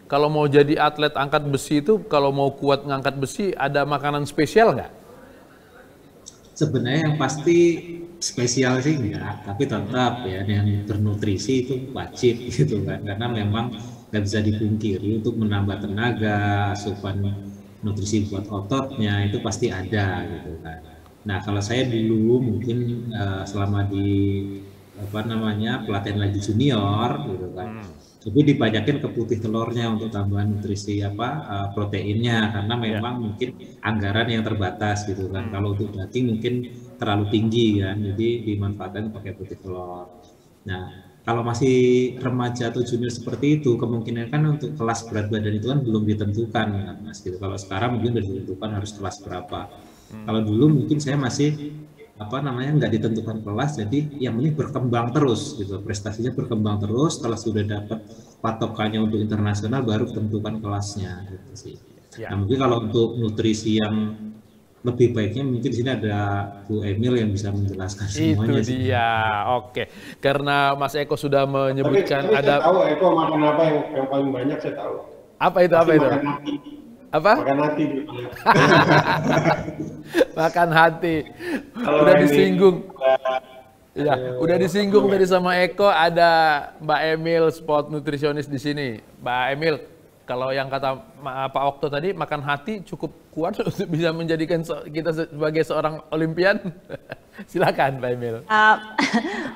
Kalau mau jadi atlet angkat besi itu, kalau mau kuat ngangkat besi, ada makanan spesial nggak? Sebenarnya yang pasti spesial sih enggak, tapi tetap ya yang bernutrisi itu wajib gitu kan, karena memang nggak bisa dipungkiri untuk menambah tenaga, asupan nutrisi buat ototnya itu pasti ada gitu kan. Nah kalau saya dulu mungkin selama di apa namanya pelatihan lagi junior gitu kan, tapi dibanyakin ke putih telurnya untuk tambahan nutrisi apa proteinnya, karena Ya. memang mungkin anggaran yang terbatas gitu kan. Kalau untuk daging mungkin terlalu tinggi kan, jadi dimanfaatkan pakai putih telur. Nah, kalau masih remaja atau junior seperti itu, kemungkinan kan untuk kelas berat badan itu kan belum ditentukan kan, Mas gitu. Kalau sekarang mungkin sudah ditentukan harus kelas berapa. Kalau dulu mungkin saya masih apa namanya nggak ditentukan kelas, jadi yang penting berkembang terus gitu, prestasinya berkembang terus, setelah sudah dapat patokannya untuk internasional baru tentukan kelasnya gitu sih. Nah Ya. mungkin kalau untuk nutrisi yang lebih baiknya mungkin di sini ada Bu Emil yang bisa menjelaskan Itu semuanya sih. dia, oke. Karena Mas Eko sudah menyebutkan Tapi saya ada, tahu Eko makan apa yang paling banyak saya tahu. apa itu, Pasti apa itu? makan hati. Apa? Makan hati dia banyak. Makan hati. Kalau Udah ini disinggung. Ya, udah disinggung tadi sama Eko, ada Mbak Emil, sport nutrisionis di sini. Mbak Emil, kalau yang kata Pak Okto tadi, makan hati cukup kuat untuk bisa menjadikan kita sebagai seorang Olimpian. Silakan, Mbak Emil.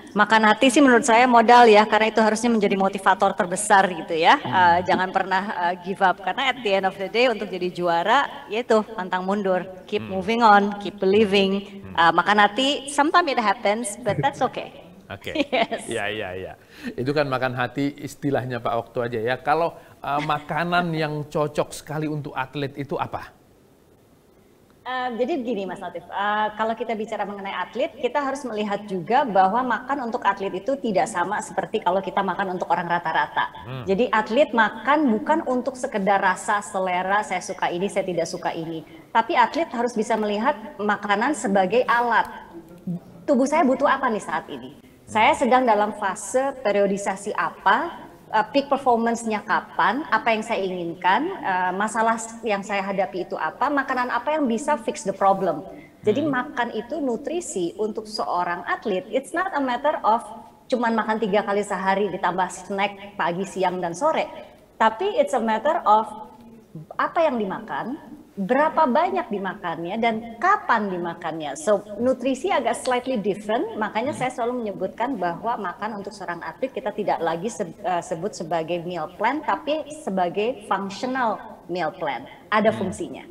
Makan hati sih menurut saya modal ya, karena itu harusnya menjadi motivator terbesar gitu ya. Jangan pernah give up, karena at the end of the day untuk jadi juara, yaitu pantang mundur, keep moving on, keep believing. Makan hati, sometimes it happens, but that's okay. Oke, Yes. ya. Itu kan makan hati istilahnya Pak Okto aja ya. Kalau makanan yang cocok sekali untuk atlet itu apa? Jadi begini Mas Latif, kalau kita bicara mengenai atlet, kita harus melihat juga bahwa makan untuk atlet itu tidak sama seperti kalau kita makan untuk orang rata-rata. Jadi atlet makan bukan untuk sekedar rasa, selera, saya suka ini, saya tidak suka ini. Tapi atlet harus bisa melihat makanan sebagai alat. Tubuh saya butuh apa nih saat ini? Saya sedang dalam fase periodisasi apa? Peak performance-nya kapan, apa yang saya inginkan, masalah yang saya hadapi itu apa, makanan apa yang bisa fix the problem. Jadi makan itu nutrisi untuk seorang atlet, it's not a matter of cuman makan 3 kali sehari ditambah snack pagi, siang, dan sore. Tapi it's a matter of apa yang dimakan, berapa banyak dimakannya, dan kapan dimakannya. So nutrisi agak slightly different, makanya saya selalu menyebutkan bahwa makan untuk seorang atlet kita tidak lagi sebut sebagai meal plan, tapi sebagai functional meal plan. Ada fungsinya.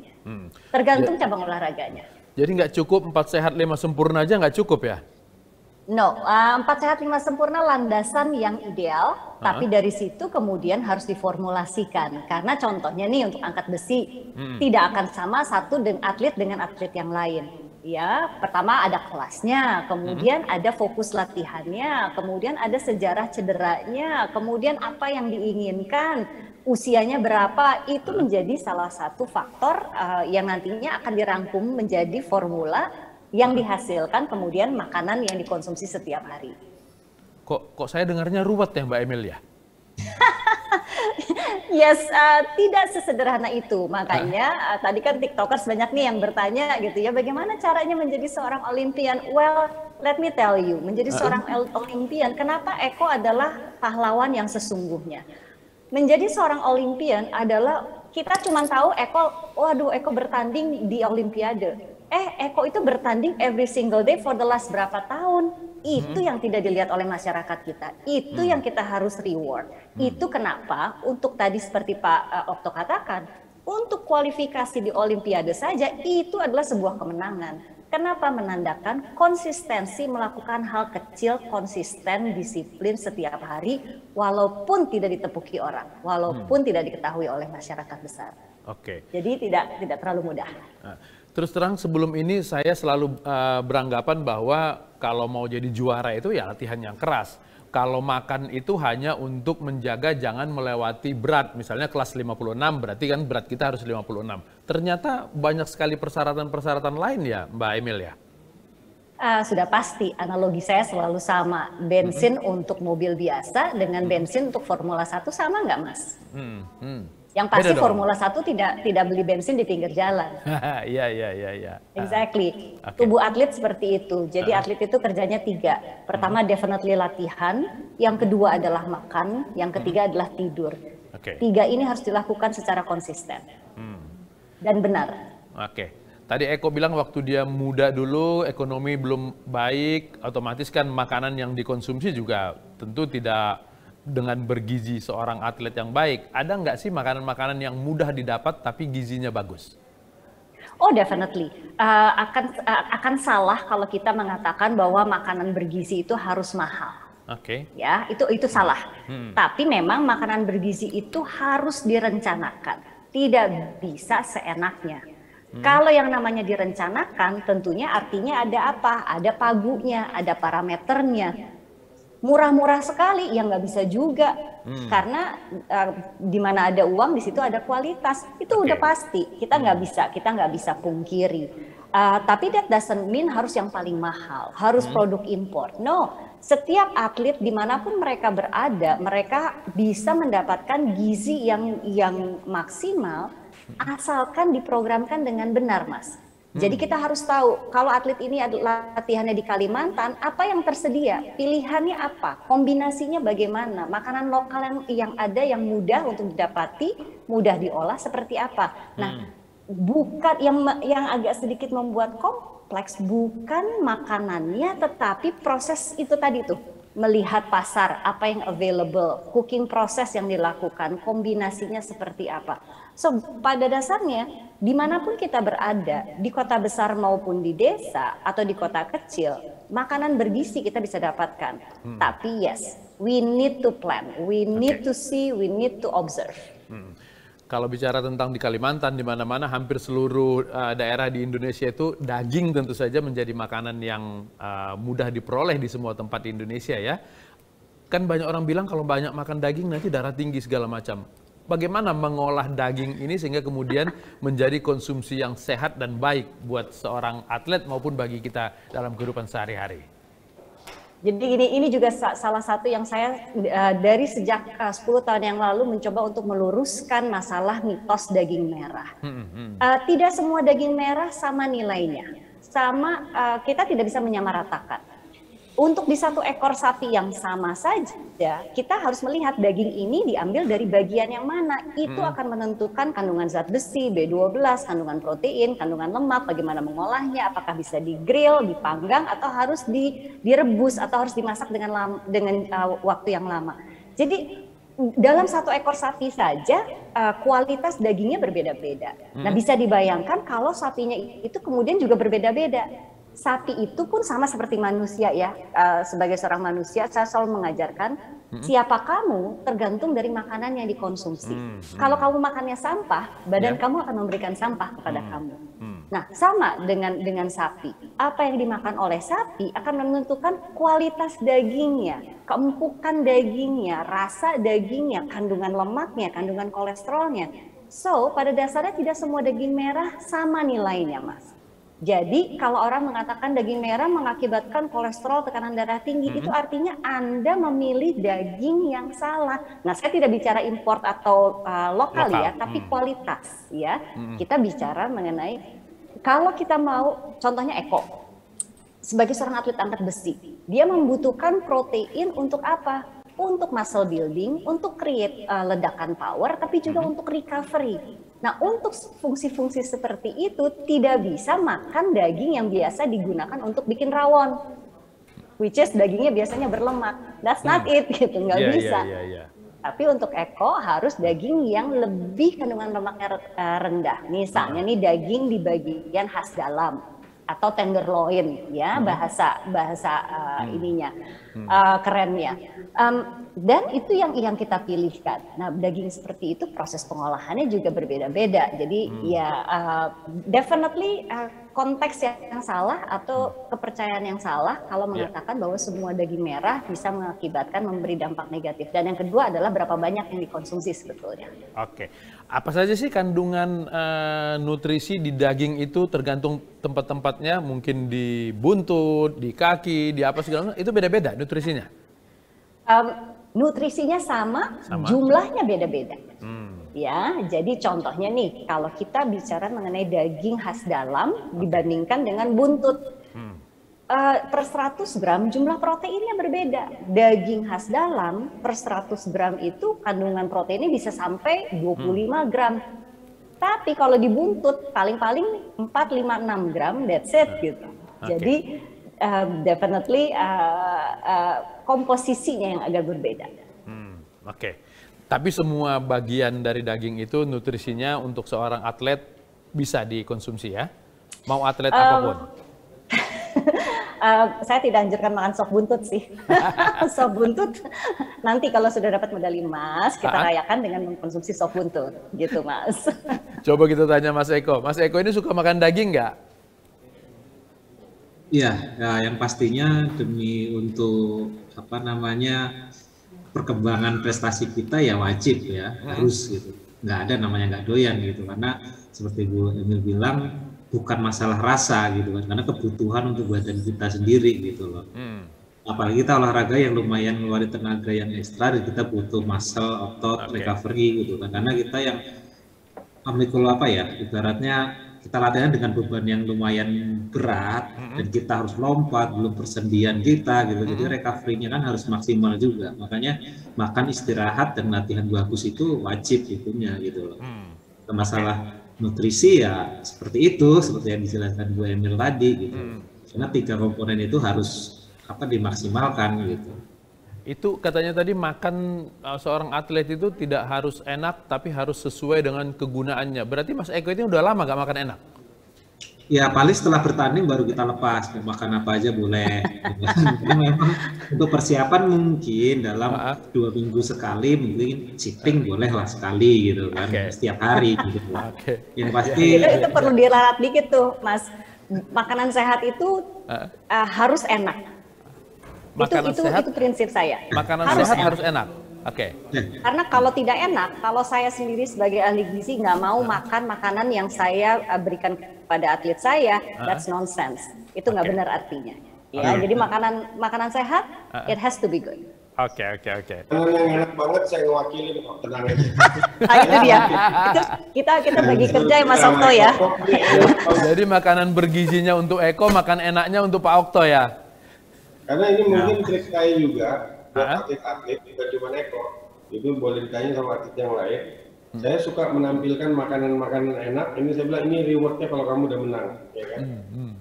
Tergantung cabang olahraganya. Jadi nggak cukup 4 sehat 5 sempurna aja nggak cukup ya? No, 4 sehat 5 sempurna landasan yang ideal, tapi dari situ kemudian harus diformulasikan. Karena contohnya nih untuk angkat besi, tidak akan sama satu atlet dengan atlet yang lain. Ya, pertama ada kelasnya, kemudian ada fokus latihannya, kemudian ada sejarah cederanya, kemudian apa yang diinginkan, usianya berapa, itu menjadi salah satu faktor yang nantinya akan dirangkum menjadi formula yang dihasilkan kemudian makanan yang dikonsumsi setiap hari. Kok saya dengarnya ruwet ya Mbak Emil ya? Yes, tidak sesederhana itu. Makanya tadi kan tiktokers banyak nih yang bertanya gitu ya, bagaimana caranya menjadi seorang Olimpian? Well, let me tell you, menjadi seorang Olimpian, kenapa Eko adalah pahlawan yang sesungguhnya? Menjadi seorang Olimpian adalah kita cuma tahu Eko, waduh Eko bertanding di Olimpiade. Eko itu bertanding every single day for the last berapa tahun. Itu yang tidak dilihat oleh masyarakat kita. Itu yang kita harus reward. Itu kenapa untuk tadi seperti Pak Okto katakan, untuk kualifikasi di Olimpiade saja itu adalah sebuah kemenangan. Kenapa? Menandakan konsistensi melakukan hal kecil, konsisten, disiplin setiap hari, walaupun tidak ditepuki orang, walaupun tidak diketahui oleh masyarakat besar. Oke. Jadi tidak terlalu mudah. Terus terang sebelum ini saya selalu beranggapan bahwa kalau mau jadi juara itu ya latihan yang keras. Kalau makan itu hanya untuk menjaga jangan melewati berat. Misalnya kelas 56 berarti kan berat kita harus 56. Ternyata banyak sekali persyaratan-persyaratan lain ya Mbak Emil ya? Sudah pasti analogi saya selalu sama. Bensin untuk mobil biasa dengan bensin untuk Formula 1 sama nggak, Mas? Yang pasti Formula 1 tidak beli bensin di pinggir jalan. Iya. Exactly. Tubuh atlet seperti itu. Jadi atlet itu kerjanya 3. Pertama definitely latihan, yang kedua adalah makan, yang ketiga adalah tidur. 3 ini harus dilakukan secara konsisten dan benar. Tadi Eko bilang waktu dia muda dulu, ekonomi belum baik, otomatis kan makanan yang dikonsumsi juga tentu tidak dengan bergizi seorang atlet yang baik. Ada nggak sih makanan-makanan yang mudah didapat tapi gizinya bagus? Oh, definitely. Akan salah kalau kita mengatakan bahwa makanan bergizi itu harus mahal. Ya, itu salah. Tapi memang makanan bergizi itu harus direncanakan. Tidak bisa seenaknya. Kalau yang namanya direncanakan, tentunya artinya ada apa? Ada pagunya, ada parameternya. Murah-murah sekali, ya nggak bisa juga. Karena di mana ada uang, di situ ada kualitas. Itu udah pasti. Kita nggak bisa pungkiri. Tapi that doesn't mean harus yang paling mahal, harus produk impor. No, setiap atlet dimanapun mereka berada, mereka bisa mendapatkan gizi yang maksimal. Asalkan diprogramkan dengan benar, Mas. Jadi kita harus tahu kalau atlet ini adalah latihannya di Kalimantan, apa yang tersedia, pilihannya apa, kombinasinya bagaimana, makanan lokal yang ada yang mudah untuk didapati, mudah diolah seperti apa. Nah, bukan yang agak sedikit membuat kompleks, bukan makanannya, tetapi proses itu tadi tuh. Melihat pasar, apa yang available, cooking proses yang dilakukan, kombinasinya seperti apa. So, pada dasarnya, dimanapun kita berada, di kota besar maupun di desa atau di kota kecil, makanan bergizi kita bisa dapatkan. Tapi yes, we need to plan, we need to see, we need to observe. Kalau bicara tentang di Kalimantan, di mana-mana hampir seluruh daerah di Indonesia itu daging tentu saja menjadi makanan yang mudah diperoleh di semua tempat di Indonesia ya. Kan banyak orang bilang kalau banyak makan daging nanti darah tinggi segala macam. Bagaimana mengolah daging ini sehingga kemudian menjadi konsumsi yang sehat dan baik buat seorang atlet maupun bagi kita dalam kehidupan sehari-hari? Jadi ini juga salah satu yang saya dari sejak 10 tahun yang lalu mencoba untuk meluruskan masalah mitos daging merah. Tidak semua daging merah sama nilainya, kita tidak bisa menyamaratakan. Untuk di satu ekor sapi yang sama saja, kita harus melihat daging ini diambil dari bagian yang mana. Itu akan menentukan kandungan zat besi, B12, kandungan protein, kandungan lemak, bagaimana mengolahnya, apakah bisa di-grill, dipanggang, atau harus direbus, atau harus dimasak dengan waktu yang lama. Jadi dalam satu ekor sapi saja, kualitas dagingnya berbeda-beda. Nah, bisa dibayangkan kalau sapinya itu kemudian juga berbeda-beda. Sapi itu pun sama seperti manusia ya, sebagai seorang manusia saya selalu mengajarkan siapa kamu tergantung dari makanan yang dikonsumsi. Kalau kamu makannya sampah, badan kamu akan memberikan sampah kepada kamu. Nah, sama dengan sapi. Apa yang dimakan oleh sapi akan menentukan kualitas dagingnya, keempukan dagingnya, rasa dagingnya, kandungan lemaknya, kandungan kolesterolnya. So, pada dasarnya tidak semua daging merah sama nilainya, Mas. Jadi kalau orang mengatakan daging merah mengakibatkan kolesterol, tekanan darah tinggi, itu artinya Anda memilih daging yang salah. Nah, saya tidak bicara import atau lokal ya, tapi kualitas ya. Kita bicara mengenai kalau kita mau, contohnya Eko, sebagai seorang atlet angkat besi, dia membutuhkan protein untuk apa? Untuk muscle building, untuk create ledakan power, tapi juga untuk recovery. Nah, untuk fungsi-fungsi seperti itu tidak bisa makan daging yang biasa digunakan untuk bikin rawon, which is dagingnya biasanya berlemak. That's not it, gitu, nggak bisa. Tapi untuk Eko harus daging yang lebih kandungan lemaknya rendah. Misalnya nih daging di bagian khas dalam atau tenderloin, ya bahasa ininya kerennya. Dan itu yang kita pilihkan. Nah, daging seperti itu proses pengolahannya juga berbeda-beda. Jadi ya definitely konteks yang salah atau kepercayaan yang salah kalau mengatakan bahwa semua daging merah bisa mengakibatkan memberi dampak negatif. Dan yang kedua adalah berapa banyak yang dikonsumsi sebetulnya. Oke, apa saja sih kandungan nutrisi di daging itu tergantung tempat-tempatnya, mungkin di buntut, di kaki, di apa segala macam, itu beda-beda nutrisinya? Nutrisinya sama, jumlahnya beda-beda. Ya, jadi contohnya nih, kalau kita bicara mengenai daging khas dalam dibandingkan dengan buntut, per 100 gram jumlah proteinnya berbeda. Daging khas dalam per 100 gram itu kandungan proteinnya bisa sampai 25 gram. Tapi kalau di buntut paling-paling 4, 5, 6 gram, that's it gitu. Jadi definitely komposisinya yang agak berbeda. Oke. Tapi semua bagian dari daging itu nutrisinya untuk seorang atlet bisa dikonsumsi ya? Mau atlet apapun? Saya tidak anjurkan makan sop buntut sih. Sop buntut nanti kalau sudah dapat medali emas, kita rayakan dengan mengkonsumsi sop buntut. Gitu Mas. Coba kita tanya Mas Eko. Mas Eko ini suka makan daging nggak? Iya, ya, yang pastinya demi untuk perkembangan prestasi kita ya wajib ya, harus gitu. Nggak ada namanya nggak doyan gitu, karena seperti Bu Emil bilang bukan masalah rasa gitu kan, karena kebutuhan untuk badan kita sendiri gitu loh. Apalagi kita olahraga yang lumayan ngeluarin tenaga yang ekstra, dan kita butuh muscle, otot, recovery gitu kan, karena kita yang ibaratnya kita latihan dengan beban yang lumayan berat, dan kita harus lompat, belum persendian kita gitu, jadi recovery-nya kan harus maksimal juga. Makanya makan, istirahat, dan latihan bagus itu wajib itunya gitu loh. Masalah nutrisi ya seperti itu, seperti yang dijelaskan Bu Emil tadi gitu. Karena 3 komponen itu harus dimaksimalkan gitu. Itu katanya tadi makan seorang atlet itu tidak harus enak, tapi harus sesuai dengan kegunaannya. Berarti Mas Eko itu udah lama gak makan enak? Ya paling setelah bertanding baru kita lepas, mau makan apa aja boleh. Jadi memang untuk persiapan mungkin dalam 2 minggu sekali, mungkin cheating boleh lah sekali gitu kan, setiap hari gitu. Yang pasti itu perlu diralat dikit tuh Mas. Makanan sehat itu harus enak. Itu prinsip saya. Makanan sehat harus enak. Oke. Karena kalau tidak enak, kalau saya sendiri sebagai ahli gizi nggak mau makan makanan yang saya berikan kepada atlet saya, that's nonsense. Itu nggak benar artinya. Ya, jadi makanan sehat, it has to be good. Oke. Makanan yang enak banget saya ngewakili kok, tenang aja. Itu dia. Kita bagi kerja ya Mas Okto ya. Jadi makanan bergizinya untuk Eko, makan enaknya untuk Pak Okto ya. Karena ini mungkin trik saya juga buat atlet-atlet, bukan cuma Eko. Itu boleh ditanya sama atlet yang lain. Saya suka menampilkan makanan-makanan enak. Ini saya bilang ini rewardnya kalau kamu udah menang, ya kan?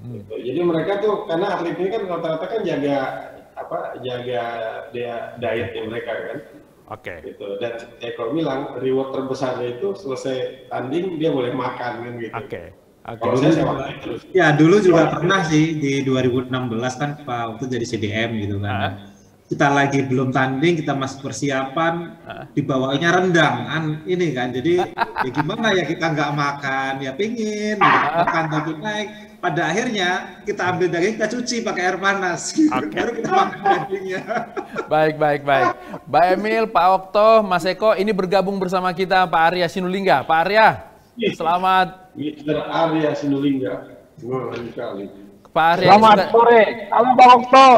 Gitu. Jadi mereka tuh, karena atlet ini kan rata-rata kan jaga dietnya mereka kan. Gitu. Dan Eko bilang reward terbesarnya itu selesai tanding dia boleh makan kan gitu. Kalau saya waktu terus. Ya dulu juga pernah sih di 2016 kan waktu jadi CDM gitu kan. Kita lagi belum tanding, kita masih persiapan, dibawanya rendang ini kan. Jadi ya gimana ya, kita nggak makan, ya pingin makan tapi naik. Pada akhirnya kita ambil daging, kita cuci pakai air panas, baru kita makan dagingnya. Baik. Mbak Emil, Pak Okto, Mas Eko, ini bergabung bersama kita Pak Arya Sinulinga. Pak Arya, selamat. Mr. Arya Sinulinga. Pak Arya selamat sore. Halo Pak Okto.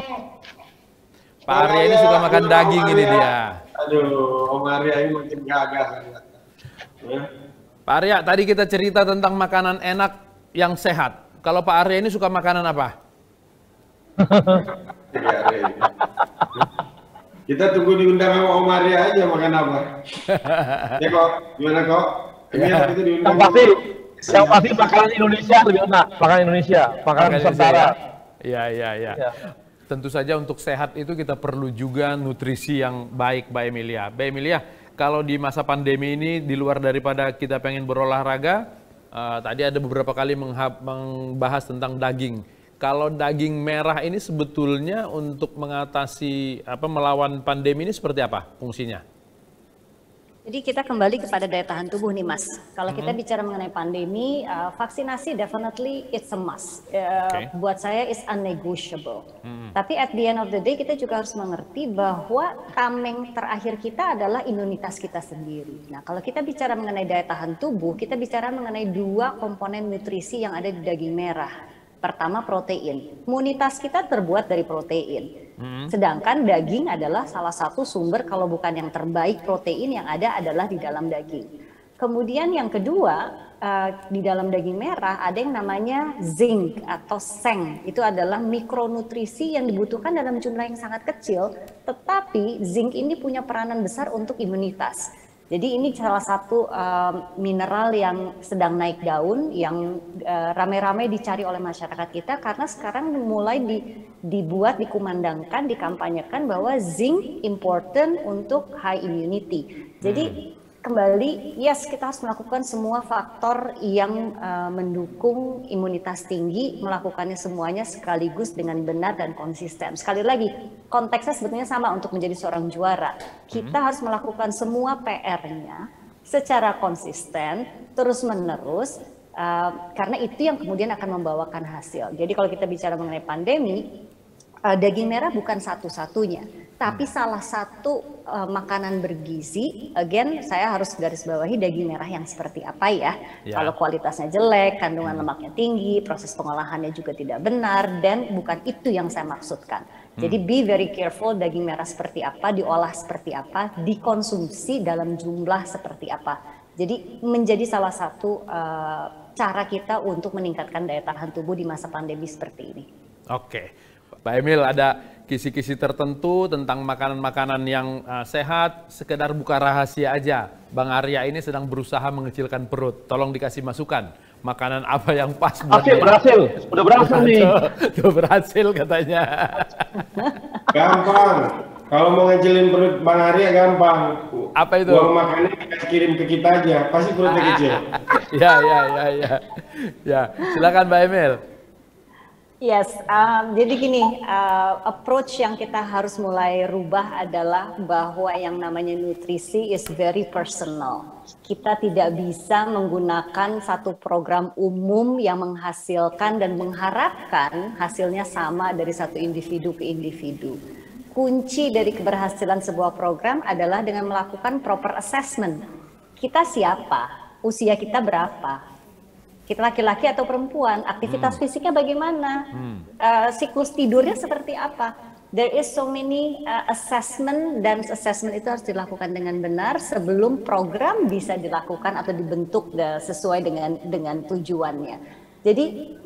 Pak Arya ini suka makan daging ini dia. Aduh, Om Arya ini makin gagah. Ya. Pak Arya, tadi kita cerita tentang makanan enak yang sehat. Kalau Pak Arya ini suka makanan apa? Kita tunggu diundang sama Om Arya aja makan apa. Ya kok, gimana kok? Itu diundang. Yang pasti makanan Indonesia lebih enak. Makanan Indonesia, makanan Nusantara. Iya. Tentu saja untuk sehat itu kita perlu juga nutrisi yang baik, Mbak Emilia. Mbak Emilia, kalau di masa pandemi ini di luar daripada kita pengen berolahraga, tadi ada beberapa kali membahas tentang daging. Kalau daging merah ini sebetulnya untuk mengatasi melawan pandemi ini seperti apa fungsinya? Jadi kita kembali kepada daya tahan tubuh nih Mas. Kalau kita bicara mengenai pandemi, vaksinasi definitely it's a must. Buat saya it's unnegotiable. Tapi at the end of the day kita juga harus mengerti bahwa tameng terakhir kita adalah imunitas kita sendiri. Nah kalau kita bicara mengenai daya tahan tubuh, kita bicara mengenai 2 komponen nutrisi yang ada di daging merah. Pertama protein. Imunitas kita terbuat dari protein. Sedangkan daging adalah salah satu sumber, kalau bukan yang terbaik, protein yang ada adalah di dalam daging. Kemudian yang kedua, di dalam daging merah ada yang namanya zinc atau seng. Itu adalah mikronutrisi yang dibutuhkan dalam jumlah yang sangat kecil, tetapi zinc ini punya peranan besar untuk imunitas. Jadi ini salah satu mineral yang sedang naik daun, yang ramai-ramai dicari oleh masyarakat kita karena sekarang mulai dibuat, dikumandangkan, dikampanyekan bahwa zinc important untuk high immunity. Jadi kembali, yes kita harus melakukan semua faktor yang mendukung imunitas tinggi, melakukannya semuanya sekaligus dengan benar dan konsisten. Sekali lagi, konteksnya sebetulnya sama untuk menjadi seorang juara. Kita harus melakukan semua PR-nya secara konsisten, terus-menerus, karena itu yang kemudian akan membawakan hasil. Jadi kalau kita bicara mengenai pandemi, daging merah bukan satu-satunya. Tapi salah satu makanan bergizi, again saya harus garis bawahi daging merah yang seperti apa ya. Kalau kualitasnya jelek, kandungan lemaknya tinggi, proses pengolahannya juga tidak benar, dan bukan itu yang saya maksudkan. Jadi be very careful daging merah seperti apa, diolah seperti apa, dikonsumsi dalam jumlah seperti apa. Jadi menjadi salah satu cara kita untuk meningkatkan daya tahan tubuh di masa pandemi seperti ini. Oke. Pak Emil, ada kisi-kisi tertentu tentang makanan-makanan yang sehat, sekedar buka rahasia aja. Bang Arya ini sedang berusaha mengecilkan perut. Tolong dikasih masukan. Makanan apa yang pas buat Oke, berhasil. Udah berhasil nih. Tuh berhasil katanya. Gampang. Kalau mau ngecilin perut Bang Arya gampang. Apa itu? Uang makannya kirim ke kita aja, pasti perutnya kecil. Ya. Silakan Mbak Emil. Yes, jadi gini, approach yang kita harus mulai rubah adalah bahwa yang namanya nutrisi is very personal. Kita tidak bisa menggunakan satu program umum yang menghasilkan dan mengharapkan hasilnya sama dari satu individu ke individu. Kunci dari keberhasilan sebuah program adalah dengan melakukan proper assessment. Kita siapa? Usia kita berapa? Kita laki-laki atau perempuan, aktivitas fisiknya bagaimana, siklus tidurnya seperti apa. There is so many assessment, dan assessment itu harus dilakukan dengan benar sebelum program bisa dilakukan atau dibentuk sesuai dengan tujuannya. Jadi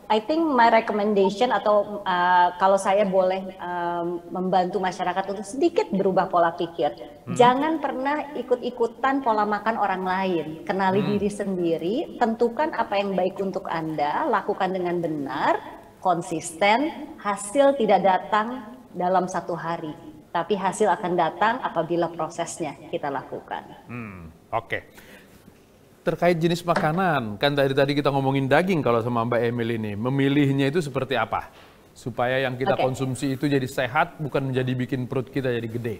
I think my recommendation atau kalau saya boleh membantu masyarakat untuk sedikit berubah pola pikir, jangan pernah ikut-ikutan pola makan orang lain. Kenali diri sendiri, tentukan apa yang baik untuk Anda, lakukan dengan benar, konsisten. Hasil tidak datang dalam satu hari, tapi hasil akan datang apabila prosesnya kita lakukan. Oke. Terkait jenis makanan, kan tadi kita ngomongin daging kalau sama Mbak Emil ini, memilihnya itu seperti apa? Supaya yang kita konsumsi itu jadi sehat, bukan menjadi bikin perut kita jadi gede.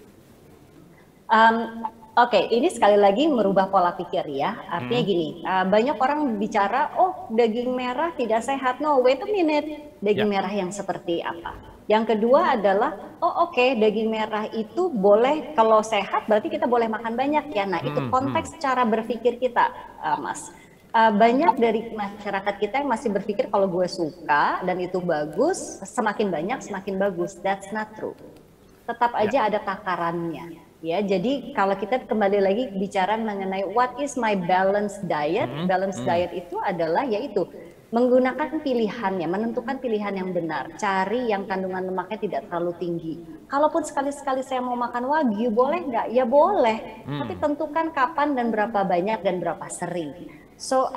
Oke, ini sekali lagi merubah pola pikir ya. Artinya gini, banyak orang bicara, oh daging merah tidak sehat. No, wait a minute, daging merah yang seperti apa? Yang kedua adalah, daging merah itu boleh, kalau sehat berarti kita boleh makan banyak ya. Nah itu konteks cara berpikir kita, Mas. Banyak dari masyarakat kita yang masih berpikir kalau gue suka dan itu bagus, semakin banyak semakin bagus. That's not true. Tetap aja ada takarannya. Ya, jadi kalau kita kembali lagi bicara mengenai what is my balanced diet, balanced diet itu adalah yaitu menggunakan pilihannya, menentukan pilihan yang benar, cari yang kandungan lemaknya tidak terlalu tinggi. Kalaupun sekali-sekali saya mau makan wagyu, boleh nggak? Ya boleh, tapi tentukan kapan dan berapa banyak dan berapa sering. So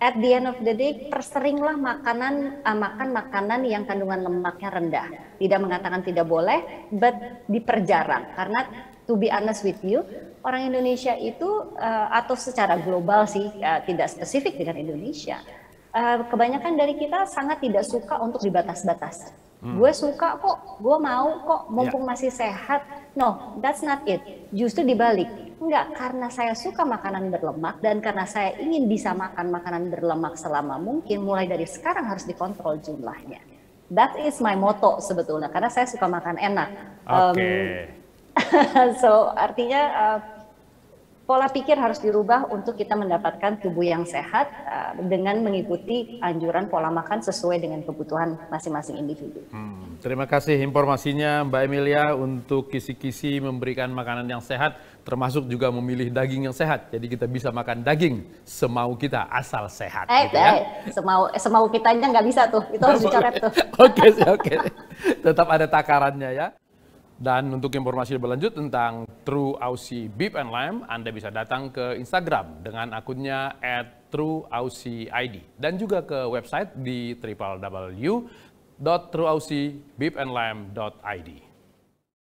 at the end of the day, perseringlah makan makanan yang kandungan lemaknya rendah. Tidak mengatakan tidak boleh, but diperjarang. Karena to be honest with you, orang Indonesia itu atau secara global sih, tidak spesifik dengan Indonesia, kebanyakan dari kita sangat tidak suka untuk dibatas-batas. Gue suka kok, gue mau kok, mumpung masih sehat. No, that's not it. Justru dibalik. Enggak, karena saya suka makanan berlemak dan karena saya ingin bisa makan makanan berlemak selama mungkin, mulai dari sekarang harus dikontrol jumlahnya. That is my motto sebetulnya, karena saya suka makan enak. So artinya pola pikir harus dirubah untuk kita mendapatkan tubuh yang sehat dengan mengikuti anjuran pola makan sesuai dengan kebutuhan masing-masing individu. Terima kasih informasinya Mbak Emilia untuk kisi-kisi memberikan makanan yang sehat, termasuk juga memilih daging yang sehat. Jadi kita bisa makan daging semau kita asal sehat. Gitu ya? Semau kitanya nggak bisa tuh, itu harus dicoret tuh. Oke. Tetap ada takarannya ya. Dan untuk informasi lebih lanjut tentang True Aussie Beef and Lamb, Anda bisa datang ke Instagram dengan akunnya @trueaussieid dan juga ke website di www.trueaussiebeefandlamb.id.